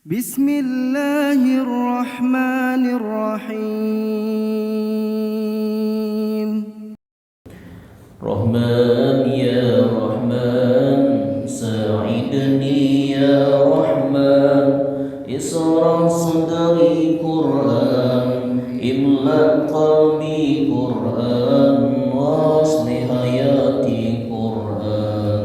Bismillahirrahmanirrahim. Rahman ya Rahman, sa'idni ya Rahman, isra sadri Qur'an, imla qalbi Qur'an, wasli hayati Qur'an.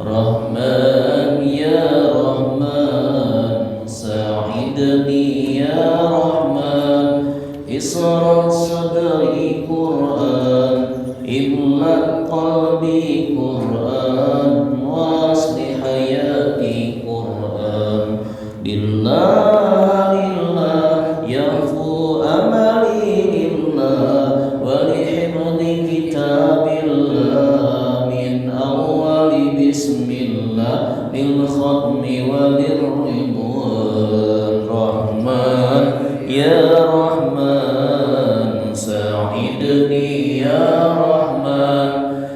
Rahman ya Rahman, sa'idni ya Rahman, isra sadri Qur'an, imla qalbi Qur'an, wasli hayati Qur'an. Lillah lillah yafu amali lillah, wa lihifdhi kitabillah, min awwali bismillah lil khatmi wa lirridwan. Rahman ya Rahman, sa'idni ya Rahman,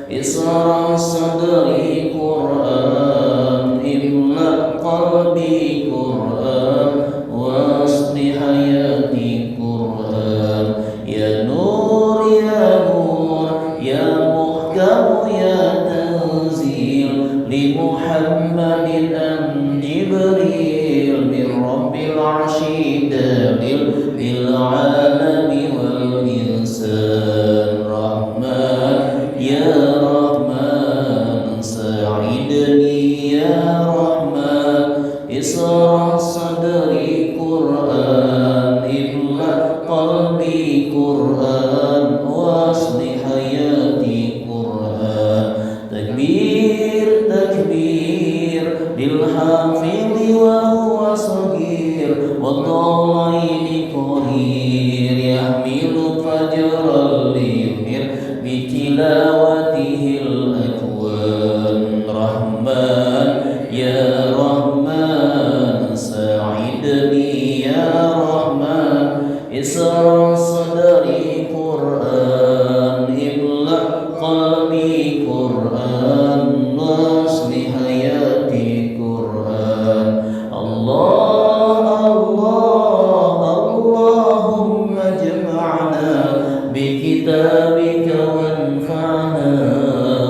isra sadri Qur'an, imla qalbi Qur'an, wasli hayati Qur'an. Ya Nur ya Nur, ya Muhkam ya Tanzil, li Muhammadin an Jibril, min Rabbil Arshi dalil, lil alami wal insan. Rahman ya Rahman, sa'idni ya Rahman, isra sadri Qur'an, imla qalbi Qur'an, wasli hayati Qur'an. Takbir takbir lil hafidhi wa huwa saghir, wa dhalaini qarir, yahmilu fajral limir bi tilawatil akwan. Rahman ya Rahman, sa'idni ya Rahman, isra sadri Qur'an, imla qalbi Qur'an, wasli hayati Qur'an. Allah Allah Allahumma jama'na bi kitabika wanfa'na,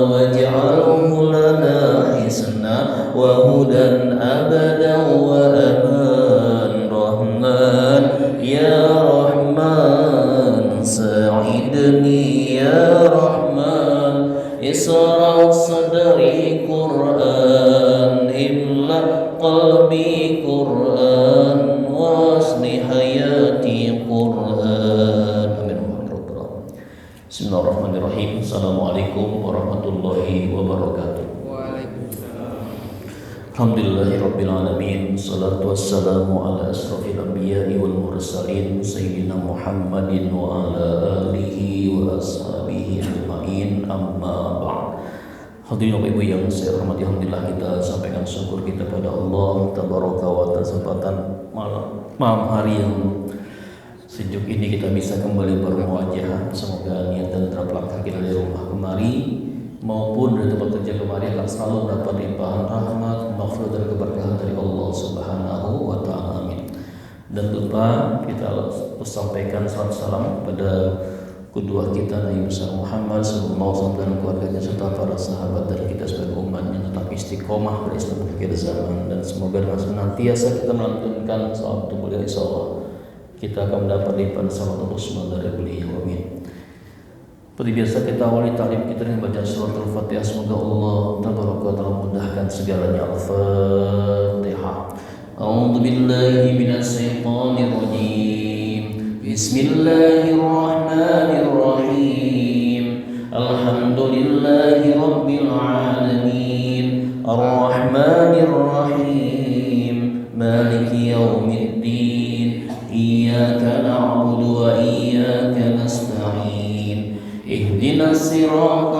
waj'alhu lana hisna wa hudan abadan wa aman. Rahman ya Rahman, sa'idni ya Rahman, isra sadri Qur'an, imla qalbi Qur'an, wasli hayati Qur'an. Amin. Bismillahirrahmanirrahim. Assalamualaikum warahmatullahi wabarakatuh. Alhamdulillahirabbil alamin, salatu wassalamu ala asrofil anbiya'i wal mursalin, sayyidina Muhammadin wa ala alihi wa ashabihi ajma'in, amma ba'd. Hadirin Bapak Ibu yang saya hormati, alhamdulillah kita sampaikan syukur kita pada Allah tabaraka wa ta'ala, kesempatan malam hari yang sejuk ini kita bisa kembali bermuajah. Semoga niat dan terpelakang kita dari rumah kemari maupun dari tempat kerja kemari akan selalu mendapat limpahan rahmat, maghfirah dan keberkahan dari Allah Subhanahu wa ta'ala. Amin. Dan lupa kita sampaikan salam salam kepada kedua kita Nabi besar Muhammad sallallahu alaihi wasallam dan keluarganya serta para sahabat dan kita sebagai umat yang tetap istiqomah berislam akhir zaman. Dan semoga dengan senantiasa kita melantunkan salawat beliau, insyaallah kita akan mendapat limpahan salawat Rasul dari beliau. Amin. Seperti biasa kita awali ta'lim kita dengan baca surat Al-Fatihah. Semoga Allah tabaraka wa ta'ala mudahkan segalanya. Al-Fatihah. A'udzu billahi minasy syaithanir rajim. Bismillahirrahmanirrahim. Alhamdulillahi rabbil alamin. Ar-Rahmanir Rahim. Maliki yaumiddin. Iyyaka na'budu wa iyyaka nasta'in. اهدنا الصراط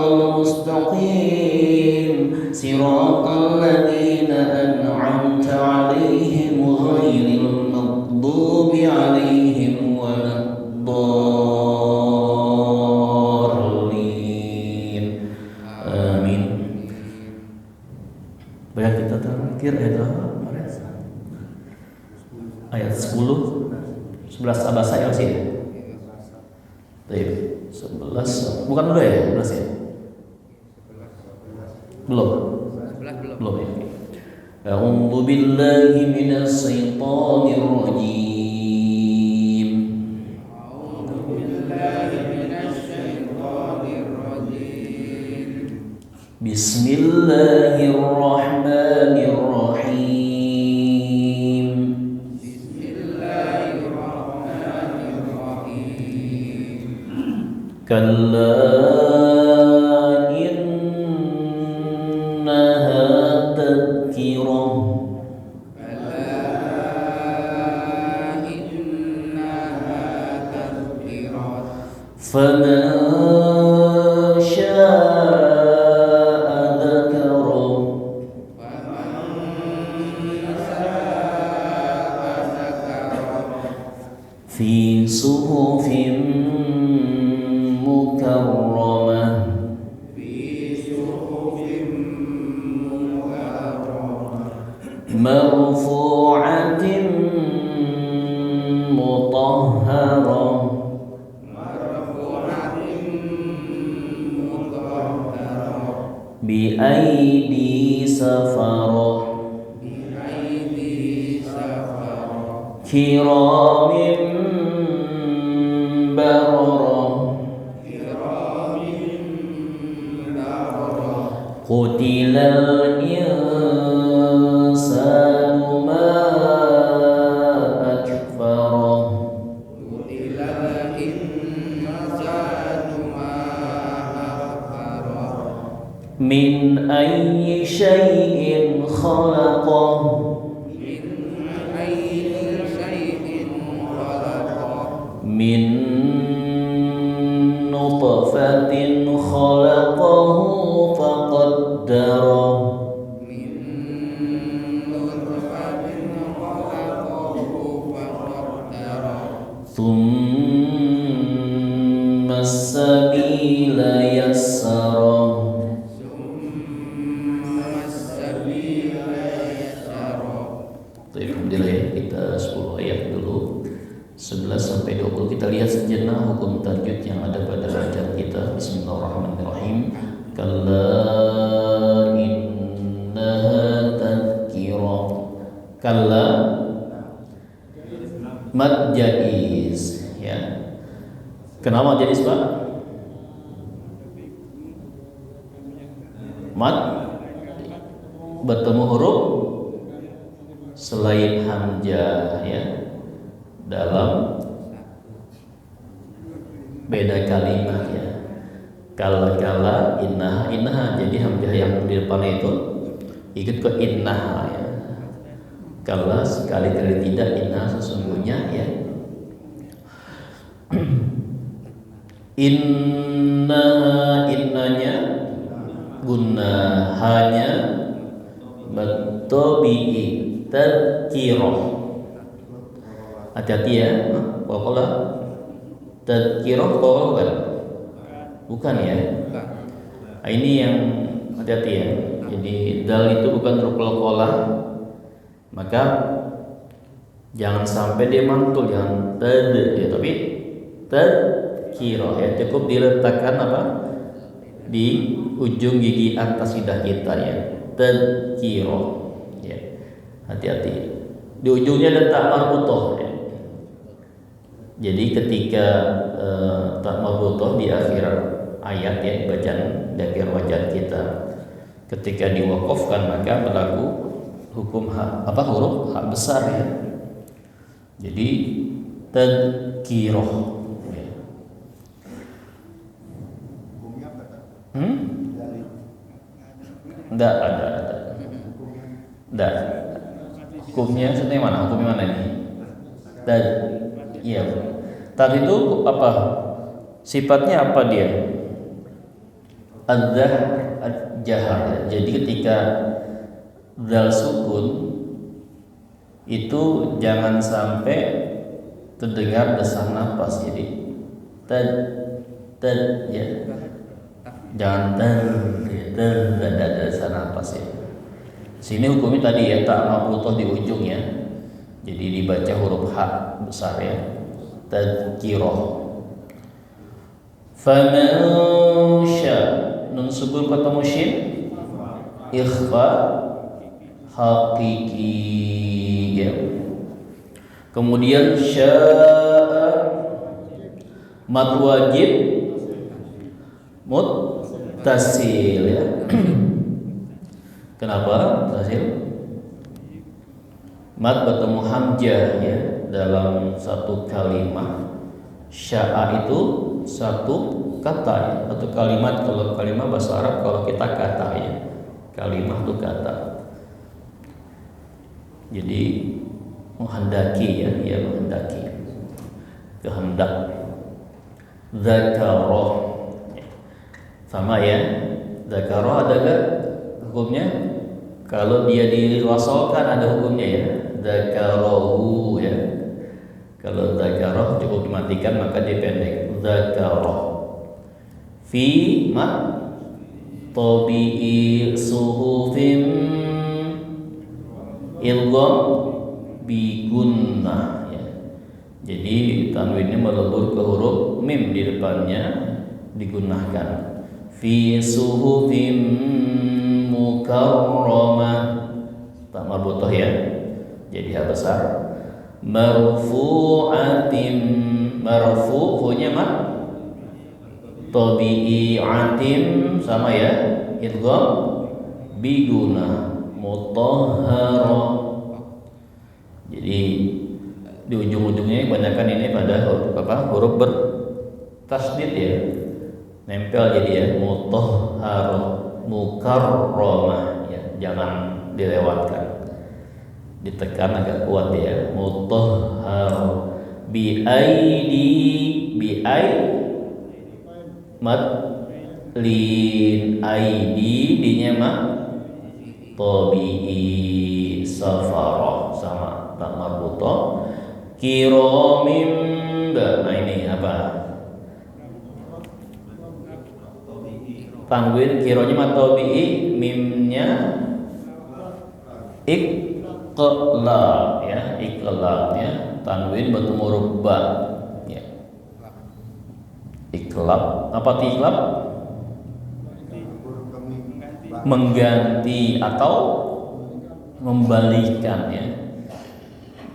المستقيم صراط الذين أنعمت عليهم غير المغضوب عليهم ولا الضالين. آمين. Baik, kita terakhir adalah ayat 10 11 abasa ya sih. Baik, 11 bukan udah ya? 11 ya? Belum. Belum ya. A'udzu billahi minasy syaithanir rajim. Bismillahirrahmanirrahim. Kalla innaha tadhkirah faman syaa'a dzakara fi suhufin mukarramah marfu'atin mutahharah bi aidi safarah kiramin bararah qutilal insanu ma akfarah min ayyi syai'in khalaqah min nutfatin khalaqahu faqaddarah thumma as-sabila yassarah. Alhamdulillah ya, kita 10 ayat dulu 11 sampai 20 kita lihat sejenak hukum tajwid yang ada pada bacaan kita. Bismillahirrahmanirrahim. Kalla innaha tadhkirah. Kalla mad jaiz ya. Kenapa mad jaiz, Pak? Mad bertemu huruf selain hamzah ya dalam beda kalimat ya. Kala innaha jadi hamzah yang di depan itu ikut ke innaha ya. Kala sekali-kali tidak, innaha sesungguhnya ya. Innanya guna hanya batobi'i tadhkirah. Hati-hati ya, pokoknya tadhkirah pokoknya bukan ya. Nah, ini yang hati-hati ya. Jadi dal itu bukan rukul qolah, maka jangan sampai dia mantul, jangan tad ya, tapi tadhkirah ya, cukup diletakkan apa di ujung gigi atas lidah kita ya, tadhkirah ya. Hati-hati di ujungnya ada ta marbutoh ya. Jadi ketika ta marbutoh di akhir ayat ya, bacaan di akhir bacaan kita, ketika diwakafkan maka berlaku hukum huruf ha besar ya. Jadi tadhkirah ya. Enggak ada. Enggak. Hukumnya sebenarnya mana? Hukumnya mana ini? Tad. Iya. Tad itu apa? Sifatnya apa dia? Jahar. Jadi ketika dal sukun itu jangan sampai terdengar desah nafas. Jadi tad ya. Jangan ada desah nafas ya. Sini hukumnya tadi ya, tak mabrutoh di ujung ya. Jadi dibaca huruf H besar ya. Tadhkirah. Faman sya, nun sukun ketemu shin, ikhfa hakiki ya. Kemudian sya'a mad wajib muttasil ya. Kenapa muttasil? Mad bertemu hamzah ya dalam satu kalimat. Sya'a itu satu kata ya, satu kalimat. Kalau kalimat bahasa Arab, kalau kita kata ya, kalimat itu kata. Jadi menghendaki ya, ia menghendaki, kehendak. Dzakaroh sama ya, dzakaroh ada gak hukumnya? Kalau dia diwasalkan ada hukumnya ya, dzakarohu ya. Kalau dzakaroh cukup dimatikan maka dipendek, dzakaroh. Fi ma tabi'i suhufim ilgham bi gunnah ya. Jadi tanwinnya melebur ke huruf mim di depannya digunakan. Fi suhufim mukarramah, tak marbutoh ya, jadi hal besar. Marfu'atim, marfu'nya mah tabi'atim sama ya, idgham biguna mutahhara. Jadi di ujung-ujungnya kebanyakan ini pada huruf apa? Huruf bertasdid ya, nempel jadi ya, mutahhara, mukarramah ya, jangan dilewatkan, ditekan agak kuat ya, mutahhara. Bi ai mad lin aidi dinya mah tabi'i safarah sama tak marbutoh. Kiromim, nah ini apa? Tanwin kironya mah tabi'i, mimnya iqlab ya, iqlab ya. Tanwin bertemu huruf ba ya. Iqlab, apa iqlab? Mengganti atau membalikan ya.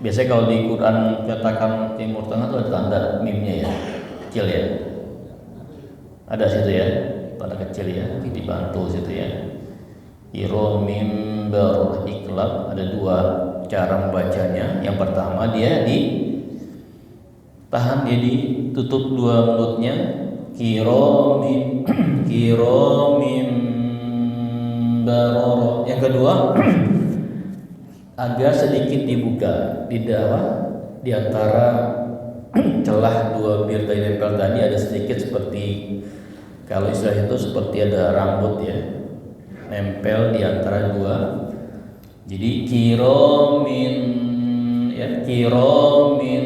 Biasanya kalau di Quran cetakan Timur Tengah itu ada tanda mimnya ya, kecil ya. Ada situ ya, tanda kecil ya, dibantu situ ya. Iromim beriklab, ada dua cara membacanya. Yang pertama dia ditahan, dia ditutup dua mulutnya. Kiromim kiromim baroro. Yang kedua agak sedikit dibuka di dalam, di antara celah dua bir tadi nempel tadi ada sedikit seperti, kalau istilah itu seperti ada rambut ya, nempel di antara dua. Jadi kiromin ya, kiromin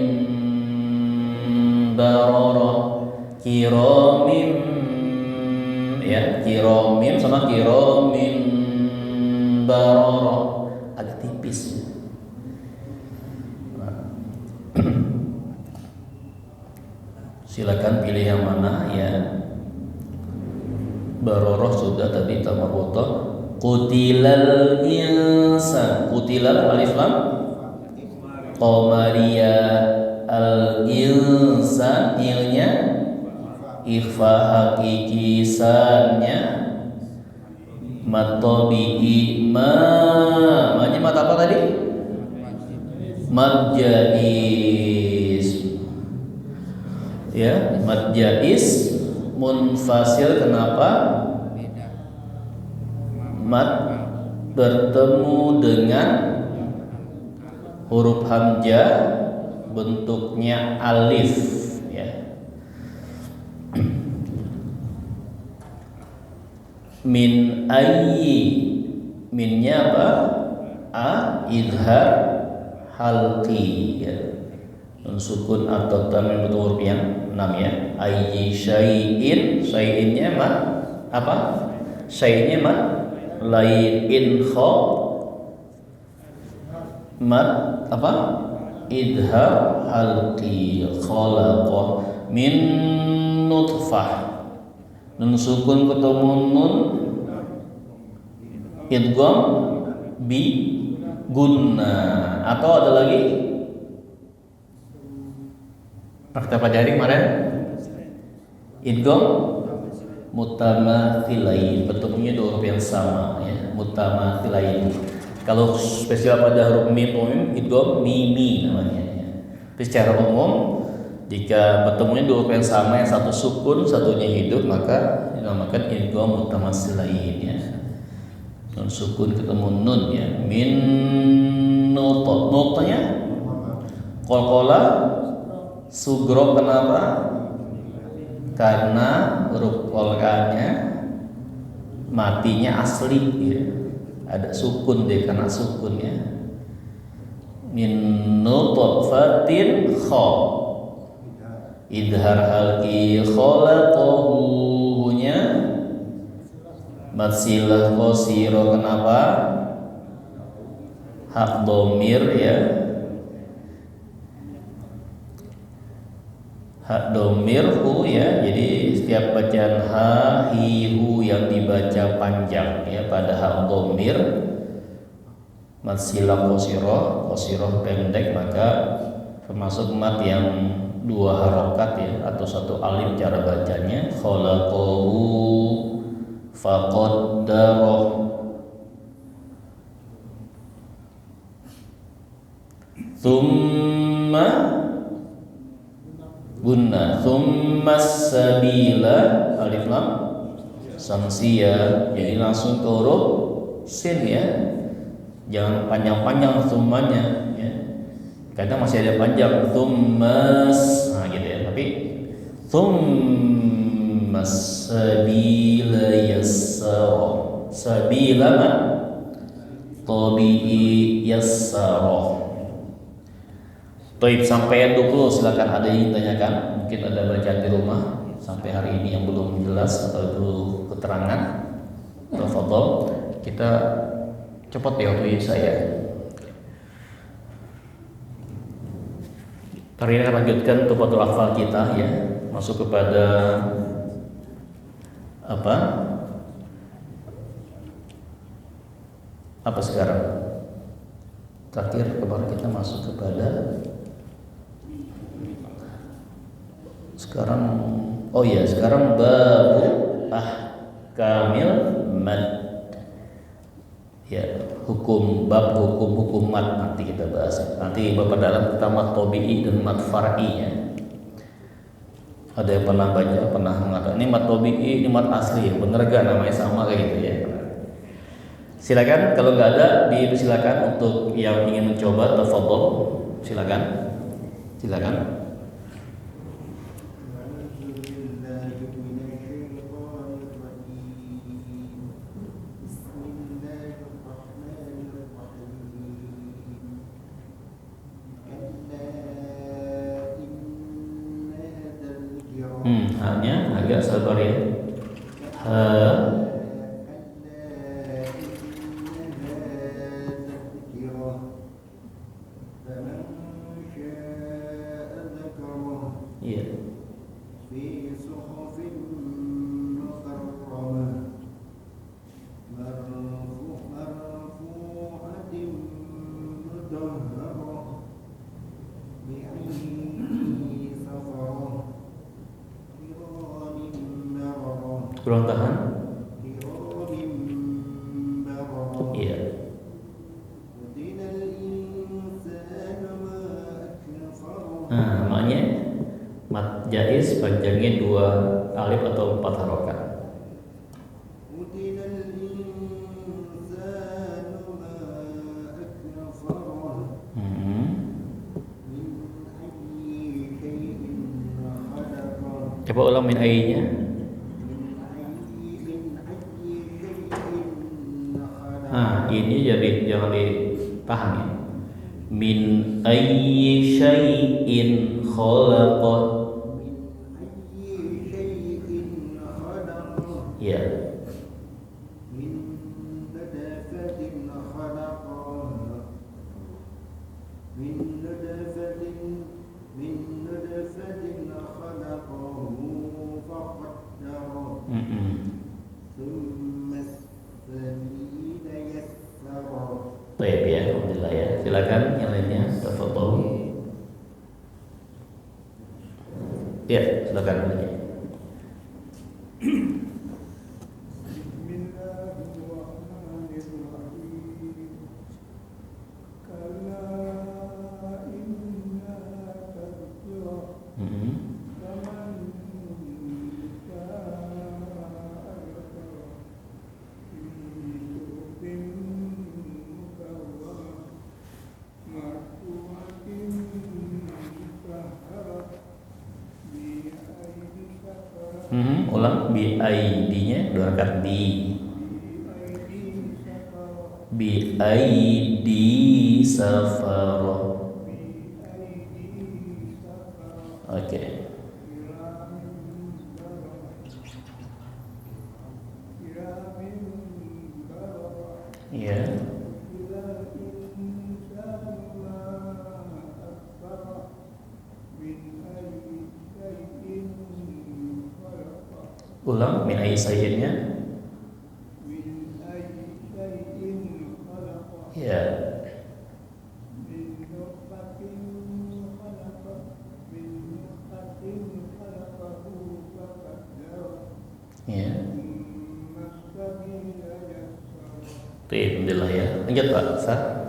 baroro, kiromin ya, kiromin sama kiromin baroro agak tipis. Silakan pilih yang mana ya. Baroroh sudah tadi tamarbutoh. Qutilal insan, qutilal alif lam qamariyah, al insan ilnya ikhfa hakiki, sannya matobi'i ma-nya mat apa tadi? Mad jaiz ya, mad jaiz munfasil. Kenapa? Mad bertemu dengan huruf hamzah bentuknya alif ya. Min ayyi, minnya apa? A idhar halqi ya. Nun sukun atau tanwin bentuk huruf yang 6 ya. Ayyi syai'in, syai'innya mah apa? Syai'innya mah lain in kha mad apa? idhar halqi khalaqah min nutfah. Nun sukun ketemu nun idgham bi gunna. Atau ada lagi kita pelajari kemarin idgham mutamathilain, bentuknya dua huruf yang sama ya, mutamathilain. Kalau spesial pada huruf mim idgham mimi namanya ya. Tapi secara umum jika bertemunya dua huruf yang sama, yang satu sukun satunya hidup, maka dinamakan idgham mutamathilain ya. Nun sukun ketemu nun ya, min nutot, nutnya qalqalah sugro. Kenapa? Karena huruf qalqanya matinya asli ya. Ada sukun deh, karena sukun ya. Min nutfatin kha idhar halqi khalaqahu nya matsilah qasira. Kenapa? Hak dhamir ya, hak domir hu ya, jadi setiap bacaan ha hi hu yang dibaca panjang ya pada hak domir matsilah qasira pendek, maka termasuk mat yang dua harokat ya atau satu alif cara bacanya. Khalaqahu faqaddarah, thumma gunna, thumma sabila alif lam samsia, jadi langsung ke huruf sin ya, jangan panjang-panjang thummanya ya. Kadang masih ada panjang thummas, nah gitu ya, tapi thummas sabila yassara, sabila ma tabi'i yassara. Baik, sampai ayat 20 silakan, ada yang ditanyakan, mungkin ada bacaan di rumah sampai hari ini yang belum jelas atau perlu keterangan. Tafadhol, kita cepat ya waktu saya. Hari ini akan lanjutkan tupatul akfal kita ya, masuk kepada apa sekarang? Terakhir kemarin kita masuk kepada sekarang, oh iya, sekarang babu ahkamil mad ya, bab hukum mad nanti kita bahas. Nanti Bapak dalam pertama tabi'i dan mad far'i ya. Ada yang pernah baca, pernah mengatakan ini mad tabi'i, ini mad asli, bener gak namanya sama kayak gitu ya. Silakan, kalau nggak ada dipersilakan untuk yang ingin mencoba, tafadhol, silakan. Hanya agak sabar ya. Kurang tahan. Iya. Nah, makanya mat jaiz panjangnya 2 alif atau 4 harokat. Coba ulang min ai-nya. Ini jadi jangan ditahan ya. Min ayyi syai'in khalaqa. Ya. Min nutfatin khalaqa. Min nutfatin من نطفة خلقه فقدره ثم السبيل يسره. Baik ya, alhamdulillah ya. Silakan yang lainnya, tafadhol. Ya, silakan lagi. Ulang bi-ID-nya dua rakaat bi-ID safara. Oke. Ya. Ulang min ayyi sayyidnya. Ya. Ya. Alhamdulillah ya. Lanjut Pak Ustaz.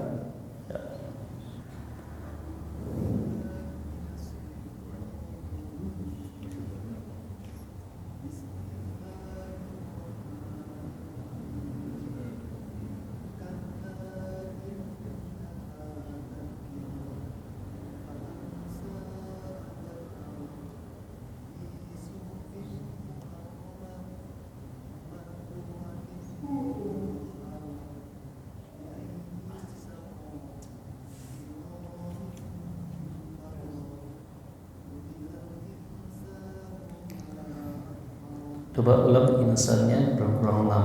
Coba ulang insannya berapa lama?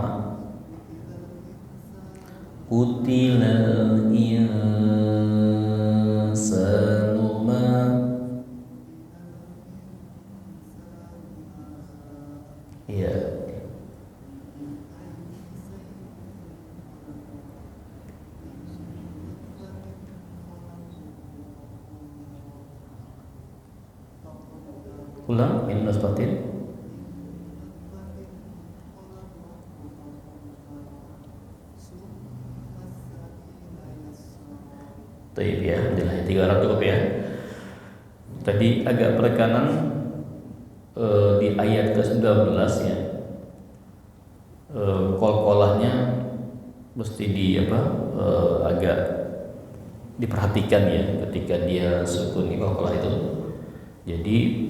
Qutilal insanu ma. Iya. Ulang min nutfatin. Baik ya, alhamdulillah 3 orang cukup ya. Tadi agak penekanan di ayat ke-19 ya. Kol-kolahnya mesti agak diperhatikan ya ketika dia sukun kol-kolah itu. Jadi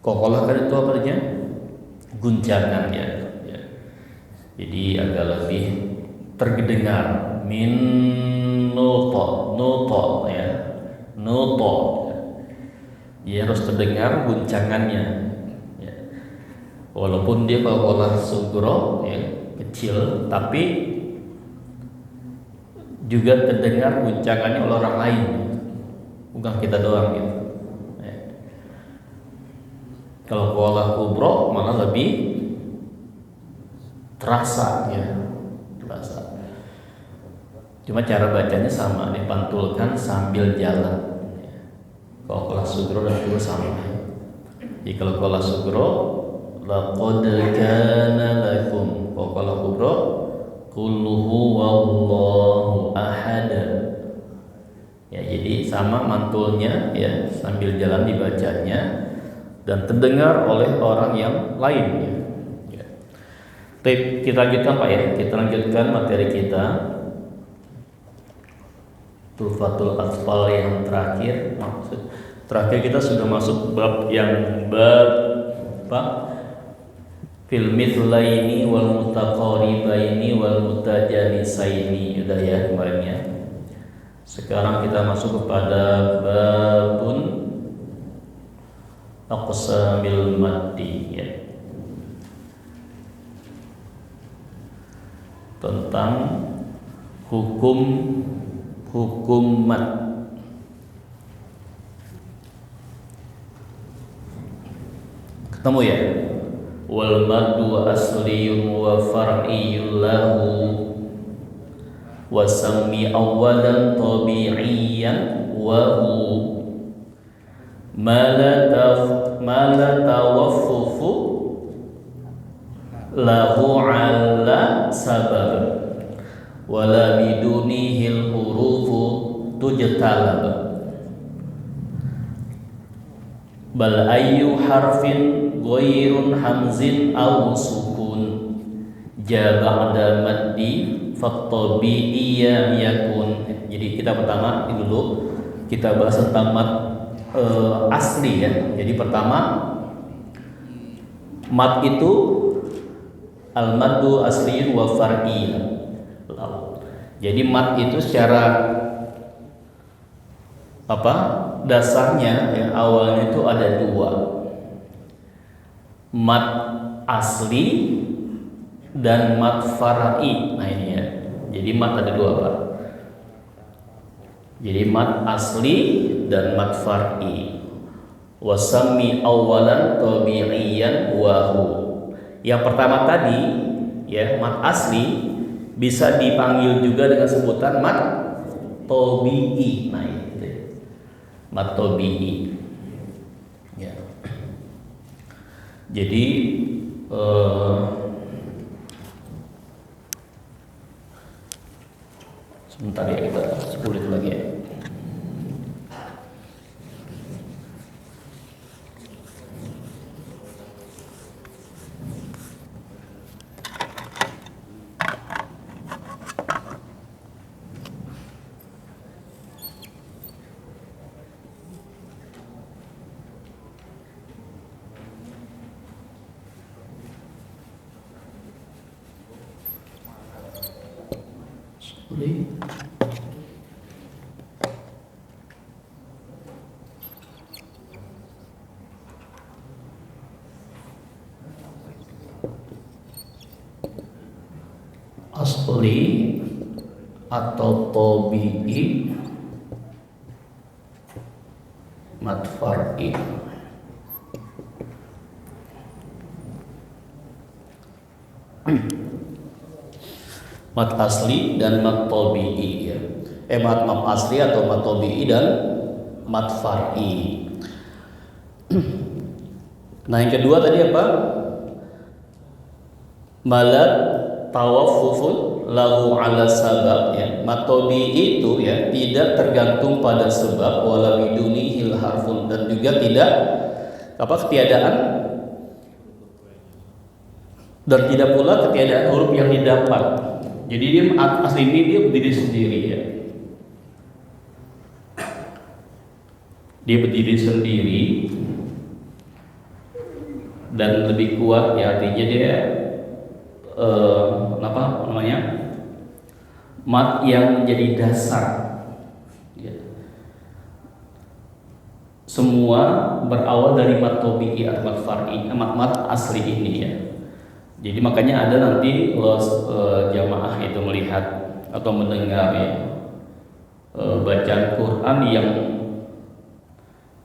kol-kolah kan itu apa artinya? Guncangan ya. Jadi agak lebih terdengar min nuto ya, nuto. Dia harus terdengar guncangannya. Ya. Walaupun dia kalau sugro ya, kecil, tapi juga terdengar guncangannya oleh orang lain, bukan kita doang gitu. Ya. Kalau kolah kubro malah lebih terasa ya, terasa. Cuma cara bacanya sama, dipantulkan sambil jalan. Kalau kolah sugro dan kubro sama. Jadi kalau kolah sugro, laqad kana lakum. Kalau kolah kubro, qul huwallahu ahad. Ya, jadi sama mantulnya ya, sambil jalan dibacanya dan terdengar oleh orang yang lain ya. Baik, kita lanjutkan Pak ya. Kita lanjutkan materi kita. Tuhfatul Atfal yang terakhir. Terakhir kita sudah masuk bab Pak fil mithlaini wal mutaqaribaini wal mutajanisaini. Udah ya kemarin ya. Sekarang kita masuk kepada babun aqsamil maddi ya. Tentang hukum mad. Ketemu ya? Wal maddu asliyun wa far'iyyun lahu wa sammi awwalan tabi'iyyan wa hu ma la tawaffufu lahu 'ala sabab wala bidunihil hurufu tujtalab bal ayyu harfin ghairun hamzin aw sukun ja ba'da maddi fattabi'iyya yakun. Jadi kita pertama ini dulu kita bahas tentang mad asli ya. Jadi pertama mad itu al-maddu asliyun wa far'iyyun. Jadi mad itu secara apa? Dasarnya yang awalnya itu ada dua, mad asli dan mad far'i. Nah ini ya, jadi mad ada dua Pak. Jadi mad asli dan mad far'i. Wasammi awalan tabi'iyyan wahu. Yang pertama tadi ya, mad asli bisa dipanggil juga dengan sebutan mad tabi'i. Nah itu mad tabi'i ya. Jadi sebentar ya, kita 10 menit lagi ya. Asli atau tabi'i, mad far'i. Mad asli dan mad tabi'i ya. Mad asli atau mad tabi'i dan mad far'i. Nah yang kedua tadi apa? Malad tawaffufun lahu ala sabab ya. Mad tabi'i itu ya tidak tergantung pada sebab wala bidunihil harfun, dan juga tidak ketiadaan dan tidak pula ketiadaan huruf yang didapat. Jadi dia asli ini dia berdiri sendiri ya. Dia berdiri sendiri dan lebih kuat ya, artinya dia apa namanya, mad yang menjadi dasar ya. Semua berawal dari mad tabi'i atau mad far'i, mad asli ini ya. Jadi makanya ada nanti jamaah itu melihat atau mendengar ya, bacaan Quran yang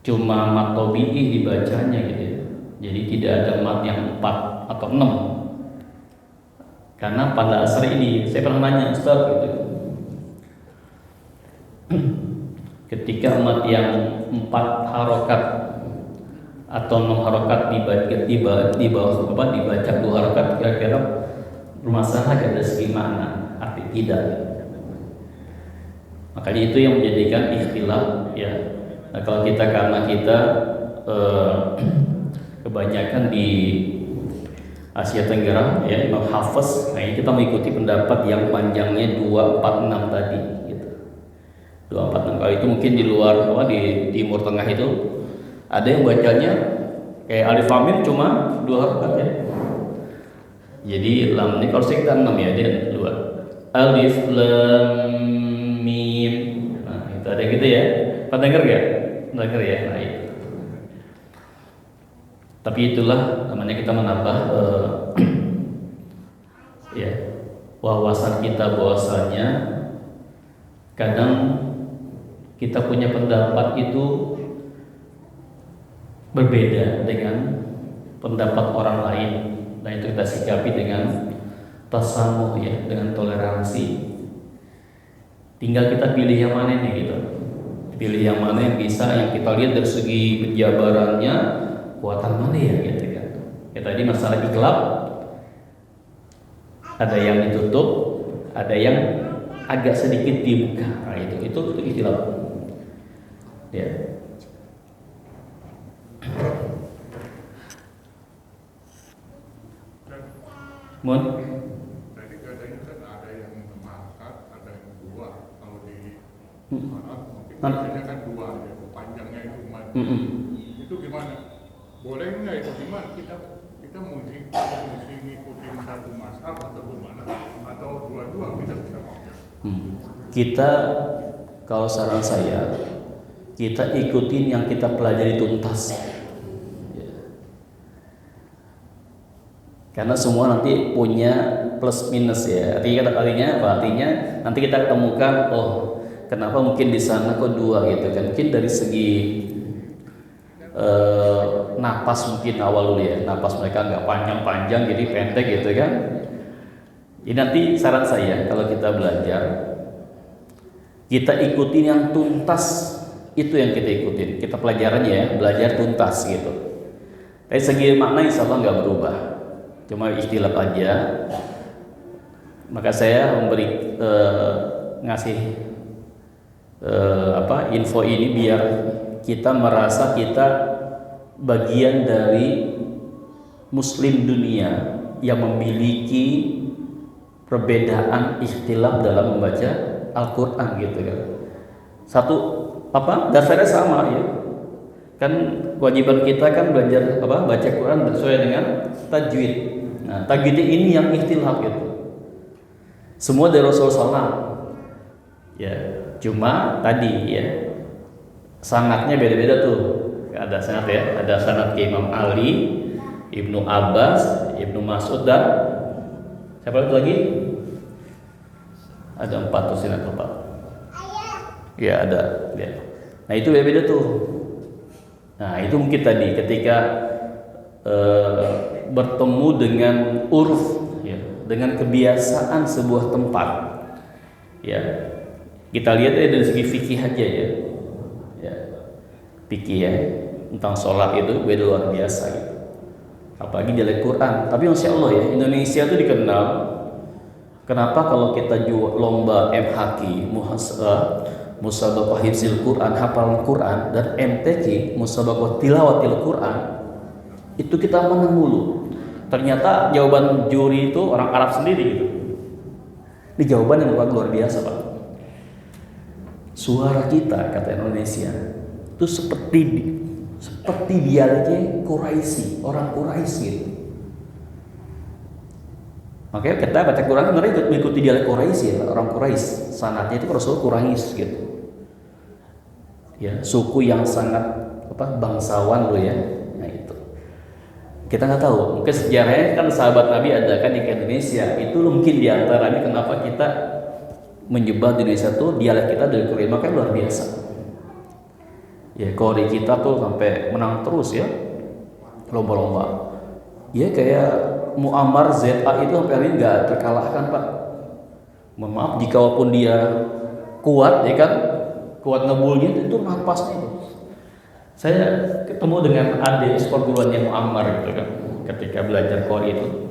cuma mad tabi'i dibacanya gitu ya. Jadi tidak ada mad yang 4 atau 6. Karena pada asar ini saya pernah nanya Ustaz gitu, ketika mad yang 4 harokat atau 6 harokat dibaca 2 harokat, kira-kira bermasalah gak dari segi makna? Arti tidak. Makanya itu yang menjadikan ikhtilaf ya. Nah, kalau kita karena kita kebanyakan di Asia Tenggara ya, Imam Hafiz, nah ini kita mengikuti pendapat yang panjangnya 246 tadi gitu. 246. Kalau itu mungkin di luar di Timur Tengah itu ada yang bacanya kayak alif lam mim cuma 2 harakat ya. Jadi lam ini kalau kita 6 ya, dia 2. Alif lam mim. Nah, itu ada gitu ya. Pernah dengar enggak? Dengar ya. Nah, itu. Tapi itulah namanya kita menambah ya, wawasan kita bahwasanya kadang kita punya pendapat itu berbeda dengan pendapat orang lain. Dan itu kita sikapi dengan tasamuh ya, dengan toleransi. Tinggal kita pilih yang mana nih gitu. Pilih yang mana yang bisa, yang kita lihat dari segi penjabarannya, kuatan mana ya gitu kan. Ya tadi masalah ikhlaq, ada yang ditutup, ada yang agak sedikit dibuka. Nah, itu ikhtilaf. Ya. Mun? Tadi katanya kan ada yang memakat, ada yang dua. Kalau di Arab mungkin biasanya kan dua, ya panjangnya itu cuma. Itu gimana? Boleh nggak itu gimana? Kita mesti ngikutin satu mazhab atau gimana? Atau dua-dua kita bisa pakai? Kita, kalau saran saya, kita ikutin yang kita pelajari tuntas. Karena semua nanti punya plus minus ya. Artinya nanti kita temukan, oh kenapa mungkin di sana kok dua gitu kan? Mungkin dari segi napas mungkin awal dulu ya. Napas mereka nggak panjang-panjang jadi pendek gitu kan? Ini nanti saran saya kalau kita belajar, kita ikutin yang tuntas, itu yang kita ikutin. Kita pelajarannya ya, belajar tuntas gitu. Dari segi makna insya Allah nggak berubah. Cuma ikhtilaf aja. Maka saya memberi ngasih info ini biar kita merasa kita bagian dari muslim dunia yang memiliki perbedaan ikhtilaf dalam membaca Al-Qur'an gitu kan. Satu dasarnya sama ya. Kan kewajiban kita kan belajar baca Quran sesuai dengan tajwid. Nah, tajwid ini yang ikhtilaf gitu. Semua dari Rasulullah SAW. Ya, cuma tadi ya sanadnya beda-beda tuh. Ada sanad ya, ada sanad ke Imam Ali, Ibnu Abbas, Ibnu Mas'ud dan siapa lagi? Ada 4 tuh sanad 4. Ya ada. Ya. Nah itu beda-beda tuh. Nah itu mungkin tadi ketika bertemu dengan uruf, ya, dengan kebiasaan sebuah tempat, ya kita lihat dari segi fikih aja ya, fikih ya tentang sholat itu beda luar biasa gitu. Apalagi dari Quran. Tapi masya Allah ya, Indonesia itu dikenal. Kenapa kalau kita lomba MHQ, Musabaqah Hifzil Quran, hafalan Quran, dan MTQ, Musabaqah Tilawatil Quran, itu kita menang mulu. Ternyata jawaban juri itu orang Arab sendiri gitu. Ini jawaban yang luar biasa Pak. Suara kita, kata Indonesia, itu seperti dialeknya Quraisy, orang Quraisy gitu. Makanya kita baca Quran mengikuti dialek Quraisy ya, orang Quraisy. Sanadnya itu Rasul Quraisy gitu. Ya, suku yang sangat bangsawan lo ya. Nah itu. Kita nggak tahu. Mungkin sejarahnya kan sahabat Nabi ada kan di Indonesia. Itu mungkin diantaranya kenapa kita menyebar di Indonesia tuh dialek kita dari Korea, makanya luar biasa. Ya, Korea kita tuh sampai menang terus ya, lomba-lomba. Ya kayak Muammar ZA itu sampai hari ini nggak terkalahkan Pak. Mohon maaf jika walaupun dia kuat ya kan, kuat ngebulnya itu napasnya itu. Saya ketemu dengan adik perguruannya Muammar gitu kan, ketika belajar Korea itu,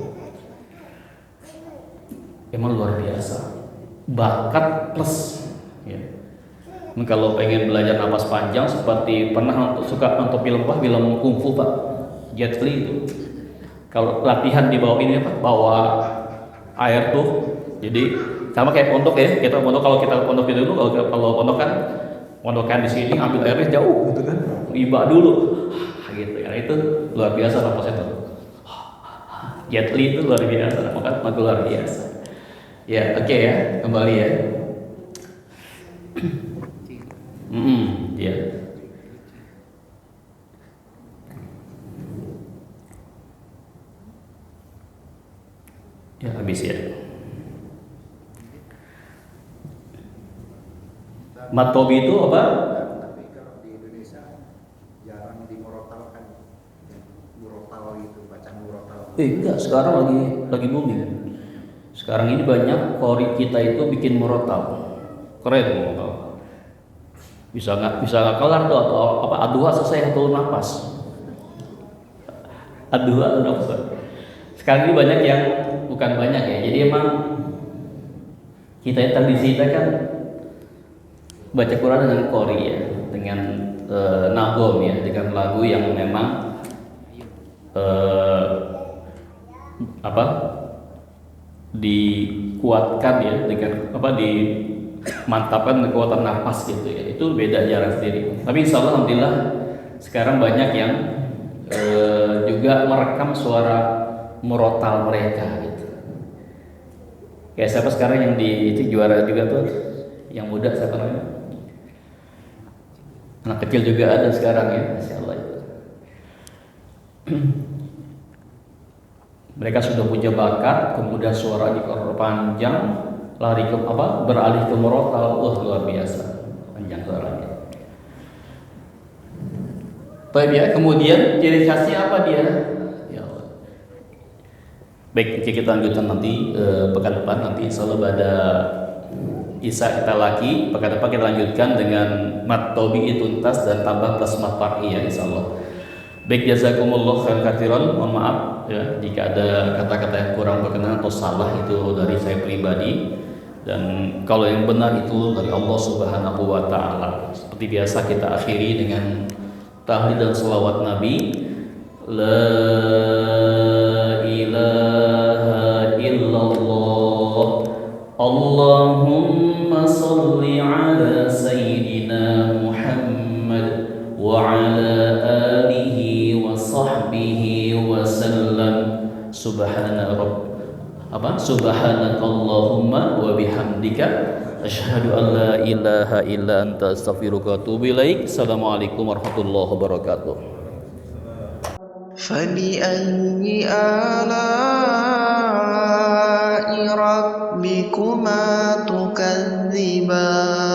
emang luar biasa, bakat plus. Ya. Kalau pengen belajar napas panjang seperti pernah suka nonton film kungfu Pak, Jet Li itu. Kalau latihan di bawah ini Pak, bawa air tuh, jadi sama kayak pondok ya. Kita pondok, kalau kita pondok itu dulu, kalau pondok kan pondokan di sini ambil airnya jauh gitu kan, iba dulu, gitu ya. Itu luar biasa napasnya tuh. Jet Li itu luar biasa, maka luar biasa. Ya oke ya, kembali ya. Ya. Ya habis ya. Matobi itu apa? Tapi kalau di Indonesia jarang dimorotalkan, murotal itu. Enggak, sekarang lagi booming. Sekarang ini banyak qori kita itu bikin murotal. Keren murotal. Bisa nggak kelar tuh atau apa adua selesai satu nafas. Adua atau nafas. Sekarang ini banyak yang bukan banyak ya. Jadi emang kita tradisi kita kan baca Quran dengan qori ya, dengan nagom ya, dengan lagu yang memang dikuatkan ya dengan dimantapkan kekuatan nafas gitu ya, itu beda jarak sendiri. Tapi insya Allah alhamdulillah sekarang banyak yang juga merekam suara murotal mereka gitu. Kayak siapa sekarang yang itu juara juga tuh, yang muda siapa namanya? Anak kecil juga ada sekarang ya, Masya Allah itu. Mereka sudah punya bakat, kemudian suara panjang, lari ke beralih ke murotal, luar biasa panjang suaranya. Baik ya, kemudian ciri khasnya apa dia? Ya Allah. Baik, kita lanjutkan nanti pekan depan, nanti insyaallah pada Isa kita lagi, pekan depan kita lanjutkan dengan mat tobi'i tuntas dan tambah plus mat far'i ya insyaallah. Baik, jazakumullah khairan katsiran. Mohon maaf ya jika ada kata-kata yang kurang berkenan atau salah, itu dari saya pribadi, dan kalau yang benar itu dari Allah Subhanahu wa taala. Seperti biasa kita akhiri dengan tahlil dan selawat Nabi. La ilaha illallah, Allahumma salli ala sayyidina Muhammad wa ala alihi wa sahbihi wa sallam. Subhanakallahumma wa bihamdika asyhadu an la ilaha illa anta astaghfiruka wa atubu ilaik. Assalamualaikum warahmatullahi wabarakatuh. فبأي آلاء ربكما تكذبان